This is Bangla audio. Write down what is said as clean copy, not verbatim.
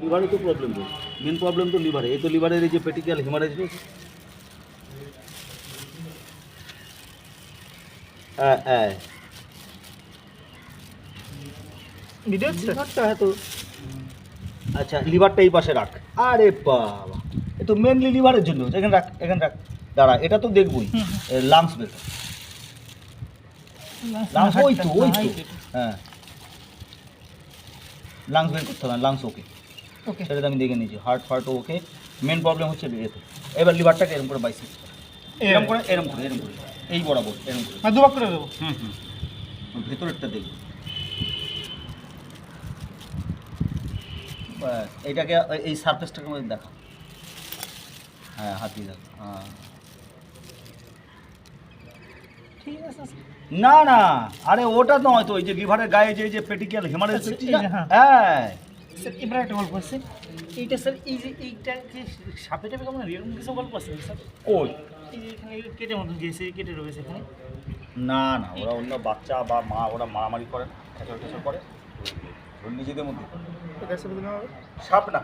লিভারে তো প্রবলেম রয়েছে, মেন প্রবলেম তো লিভারে। এই তো লিভারের এই যে পেটিক্যাল হেমারেজ রয়েছে। হ্যাঁ হ্যাঁ, ভিডিও লিভারটা হয়তো, আচ্ছা লিভারটা এই পাশে রাখ। আরে বাবা, এ তো মেনলি লিভারের জন্য হচ্ছে। এখানে রাখ, এখানে রাখ, দাঁড়া, এটা তো দেখবই। লাংস বের কর। লাংস ওই তো, ওই তো, হ্যাঁ লাংস বের করতে হবে, লাংস ওকে, ওকে সেটা তো আমি দেখে নিয়েছি। হার্ট ফার্ট ওকে, মেন প্রবলেম হচ্ছে এতে। এবার লিভারটাকে এরকম করে বাইসেপ, এরকম করে, এরকম করে, এরকম করে, এই বরাবর এরকম করে। মানে দুভাগ করে দেবো। ভেতরেরটা দেখবো। ব্যাস, এইটাকে এই সারফেসটাকে আমাদের দেখা। হ্যাঁ হাত দিয়ে দেখা, হ্যাঁ। ঠিক আছে স্যার। না না, আরে ওটা নয় তো, ওই যে লিভারের গায়ে যে যে পেটিক্যাল হেমারেজ আচ্ছা, দেখছিস এই না? যে, হ্যাঁ। হ্যাঁ স্যার এবার একটা গল্প আছে, এইটা স্যার এই যে এইটা যে সাপে টাপে কেমন এরকম কিছু গল্প আছে স্যার? কই, এই যে এখানে কেটে মতন গেছে, কেটে রয়েছে এখানে। না না, ওরা অন্য বাচ্চা বা মা ওরা মারামারি করে, ঠেচর ঠেচর করে ওর নিজেদের মধ্যে। এটা স্যার সাপ না।